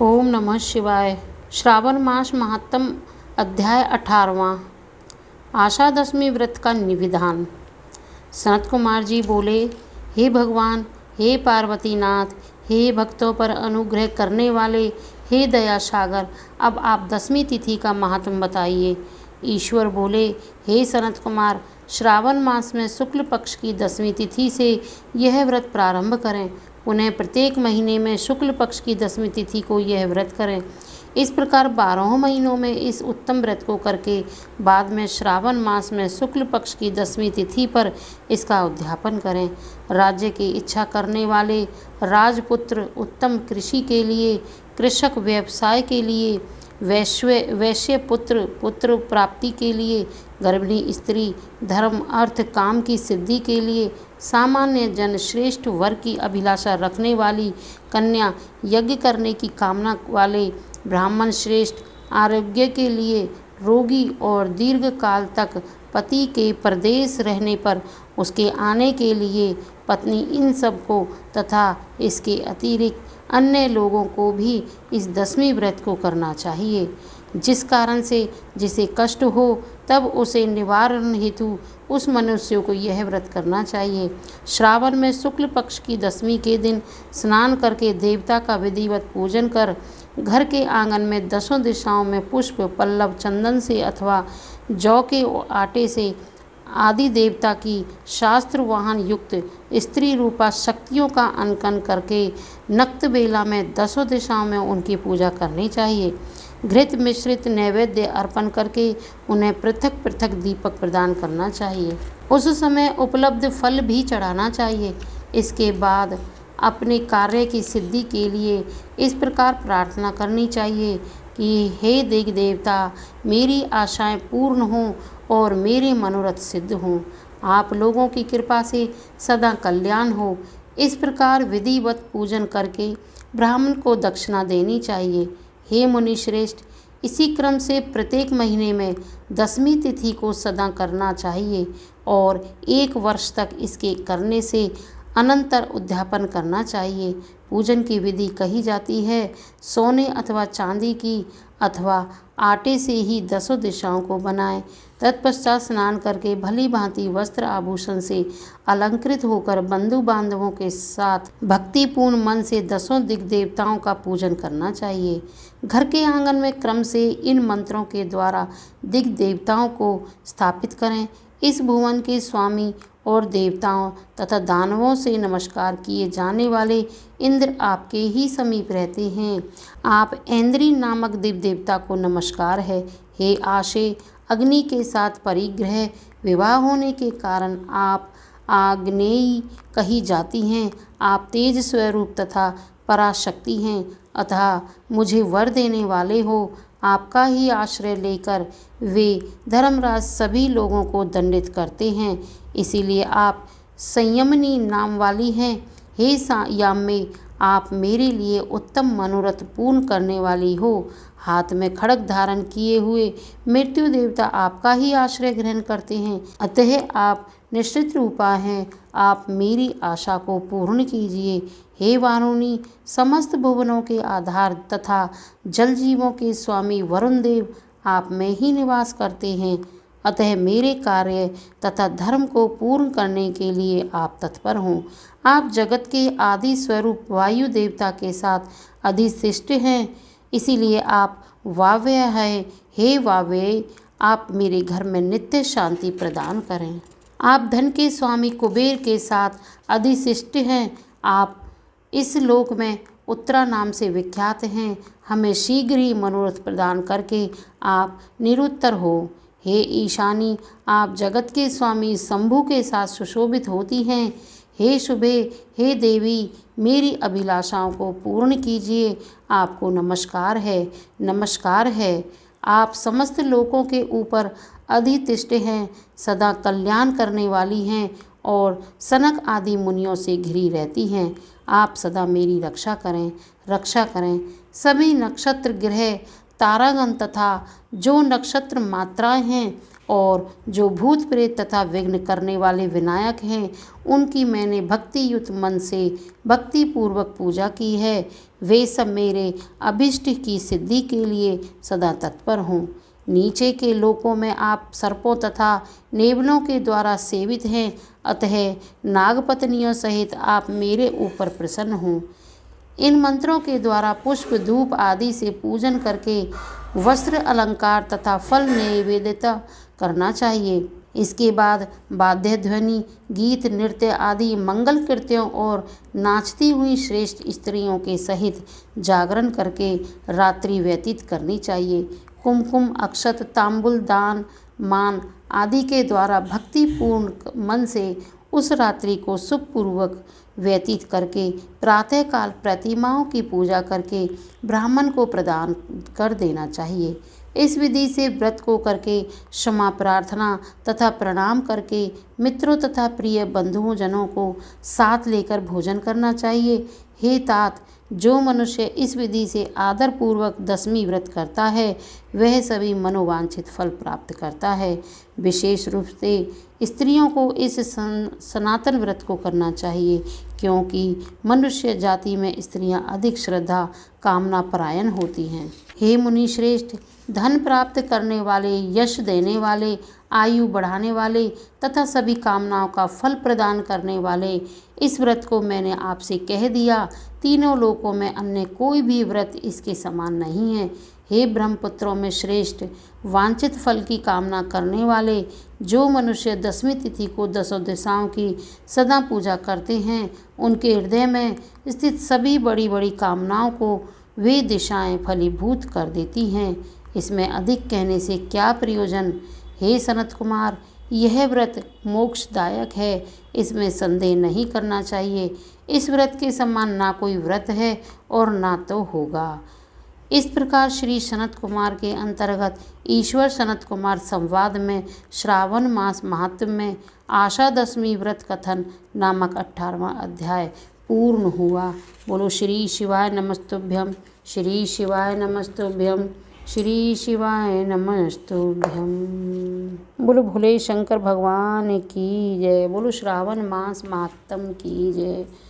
ओम नमः शिवाय। श्रावण मास महात्म अध्याय 18वां। आशा दशमी व्रत का निविधान। सनत कुमार जी बोले, हे भगवान, हे पार्वतीनाथ, हे भक्तों पर अनुग्रह करने वाले, हे दया सागर, अब आप दशमी तिथि का महात्म बताइए। ईश्वर बोले, हे सनत कुमार, श्रावण मास में शुक्ल पक्ष की दशमी तिथि से यह व्रत प्रारंभ करें। उन्हें प्रत्येक महीने में शुक्ल पक्ष की दशमी तिथि को यह व्रत करें। इस प्रकार 12 महीनों में इस उत्तम व्रत को करके बाद में श्रावण मास में शुक्ल पक्ष की दशमी तिथि पर इसका उद्यापन करें। राज्य की इच्छा करने वाले राजपुत्र, उत्तम कृषि के लिए, कृषक व्यवसाय के लिए, वैश्य पुत्र प्राप्ति के लिए, गर्भिणी स्त्री, धर्म अर्थ काम की सिद्धि के लिए, सामान्य जन, श्रेष्ठ वर्ग की अभिलाषा रखने वाली कन्या, यज्ञ करने की कामना वाले ब्राह्मण, श्रेष्ठ आरोग्य के लिए, रोगी और दीर्घ काल तक पति के परदेश रहने पर उसके आने के लिए, पत्नी, इन सब को तथा इसके अतिरिक्त अन्य लोगों को भी इस दशमी व्रत को करना चाहिए। जिस कारण से जिसे कष्ट हो तब उसे निवारण हेतु उस मनुष्य को यह व्रत करना चाहिए। श्रावण में शुक्ल पक्ष की दशमी के दिन स्नान करके देवता का विधिवत पूजन कर घर के आंगन में दसों दिशाओं में पुष्प, पल्लव, चंदन से अथवा जौ के आटे से आदि देवता की शास्त्र वाहन युक्त स्त्री रूपा शक्तियों का अंकन करके नक्त बेला में दसों दिशाओं में उनकी पूजा करनी चाहिए। घृत मिश्रित नैवेद्य अर्पण करके उन्हें पृथक पृथक दीपक प्रदान करना चाहिए। उस समय उपलब्ध फल भी चढ़ाना चाहिए। इसके बाद अपने कार्य की सिद्धि के लिए इस प्रकार प्रार्थना करनी चाहिए कि हे देव देवता, मेरी आशाएं पूर्ण हों और मेरे मनोरथ सिद्ध हों। आप लोगों की कृपा से सदा कल्याण हो। इस प्रकार विधिवत पूजन करके ब्राह्मण को दक्षिणा देनी चाहिए। हे मुनि श्रेष्ठ, इसी क्रम से प्रत्येक महीने में दशमी तिथि को सदा करना चाहिए और 1 वर्ष तक इसके करने से अनंतर उद्यापन करना चाहिए। पूजन की विधि कही जाती है, सोने अथवा चांदी की अथवा आटे से ही दसों दिशाओं को बनाएं। तत्पश्चात स्नान करके भली भांति वस्त्र आभूषण से अलंकृत होकर बंधु बांधवों के साथ भक्तिपूर्ण मन से दसों दिग् देवताओं का पूजन करना चाहिए। घर के आंगन में क्रम से इन मंत्रों के द्वारा दिग् देवताओं को स्थापित करें। इस भुवन के स्वामी और देवताओं तथा दानवों से नमस्कार किए जाने वाले इंद्र आपके ही समीप रहते हैं। आप ऐन्द्री नामक दिव्य देवता को नमस्कार है। हे आशे, अग्नि के साथ परिग्रह विवाह होने के कारण आप आग्नेयी कही जाती हैं। आप तेज स्वरूप तथा पराशक्ति हैं, अतः मुझे वर देने वाले हो। आपका ही आश्रय लेकर वे धर्मराज सभी लोगों को दंडित करते हैं, इसीलिए आप संयमनी नाम वाली हैं। हे याम्मे, आप मेरे लिए उत्तम मनोरथ पूर्ण करने वाली हो। हाथ में खड्ग धारण किए हुए मृत्यु देवता आपका ही आश्रय ग्रहण करते हैं, अतः आप निश्चित रूपा हैं। आप मेरी आशा को पूर्ण कीजिए। हे वारुणी, समस्त भुवनों के आधार तथा जल जीवों के स्वामी वरुण देव आप में ही निवास करते हैं, अतः मेरे कार्य तथा धर्म को पूर्ण करने के लिए आप तत्पर हों। आप जगत के आदि स्वरूप वायु देवता के साथ अधिष्ठित हैं, इसीलिए आप वाव्य हैं। हे वाव्य, आप मेरे घर में नित्य शांति प्रदान करें। आप धन के स्वामी कुबेर के साथ अधिष्ठित हैं। आप इस लोक में उत्तरा नाम से विख्यात हैं। हमें शीघ्र ही मनोरथ प्रदान करके आप निरुत्तर हो। हे ईशानी, आप जगत के स्वामी शंभु के साथ सुशोभित होती हैं। हे शुभे, हे देवी, मेरी अभिलाषाओं को पूर्ण कीजिए। आपको नमस्कार है, नमस्कार है। आप समस्त लोकों के ऊपर अधिष्ठित हैं, सदा कल्याण करने वाली हैं और सनक आदि मुनियों से घिरी रहती हैं। आप सदा मेरी रक्षा करें, रक्षा करें। सभी नक्षत्र, ग्रह, तारागण तथा जो नक्षत्र मात्राएं हैं, और जो भूत प्रेत तथा विघ्न करने वाले विनायक हैं उनकी मैंने भक्ति युक्त मन से भक्ति पूर्वक पूजा की है। वे सब मेरे अभिष्ट की सिद्धि के लिए सदा तत्पर हों। नीचे के लोकों में आप सर्पों तथा नेवलों के द्वारा सेवित हैं, अतः नागपत्नियों सहित आप मेरे ऊपर प्रसन्न हों। इन मंत्रों के द्वारा पुष्प धूप आदि से पूजन करके वस्त्र अलंकार तथा फल निवेदित करना चाहिए। इसके बाद वाद्य ध्वनि गीत नृत्य आदि मंगल कृत्यों और नाचती हुई श्रेष्ठ स्त्रियों के सहित जागरण करके रात्रि व्यतीत करनी चाहिए। कुमकुम अक्षत तांबुल दान मान आदि के द्वारा भक्तिपूर्ण मन से उस रात्रि को सुखपूर्वक व्यतीत करके प्रातःकाल प्रतिमाओं की पूजा करके ब्राह्मण को प्रदान कर देना चाहिए। इस विधि से व्रत को करके क्षमा प्रार्थना तथा प्रणाम करके मित्रों तथा प्रिय बंधुओं जनों को साथ लेकर भोजन करना चाहिए। हे तात, जो मनुष्य इस विधि से आदरपूर्वक दशमी व्रत करता है वह सभी मनोवांछित फल प्राप्त करता है। विशेष रूप से स्त्रियों को इस सनातन व्रत को करना चाहिए, क्योंकि मनुष्य जाति में स्त्रियां अधिक श्रद्धा कामना परायण होती हैं। हे मुनि श्रेष्ठ, धन प्राप्त करने वाले, यश देने वाले, आयु बढ़ाने वाले तथा सभी कामनाओं का फल प्रदान करने वाले इस व्रत को मैंने आपसे कह दिया। तीनों लोकों में अन्य कोई भी व्रत इसके समान नहीं है। हे ब्रह्मपुत्रों में श्रेष्ठ, वांछित फल की कामना करने वाले जो मनुष्य दशमी तिथि को दसों दिशाओं की सदा पूजा करते हैं, उनके हृदय में स्थित सभी बड़ी बड़ी कामनाओं को वे दिशाएं फलीभूत कर देती हैं। इसमें अधिक कहने से क्या प्रयोजन। हे सनत कुमार, यह व्रत मोक्षदायक है, इसमें संदेह नहीं करना चाहिए। इस व्रत के समान ना कोई व्रत है और ना तो होगा। इस प्रकार श्री सनत कुमार के अंतर्गत ईश्वर सनत कुमार संवाद में श्रावण मास महात्म्य में आशा दशमी व्रत कथन नामक 18वां अध्याय पूर्ण हुआ। बोलो श्री शिवाय नमस्तुभ्यम, श्री शिवाय नमस्तुभ्यम, श्री शिवाय नमस्तुभ्यम। बोलो भोले शंकर भगवान की जय। बोलो श्रावण मास महात्म की जय।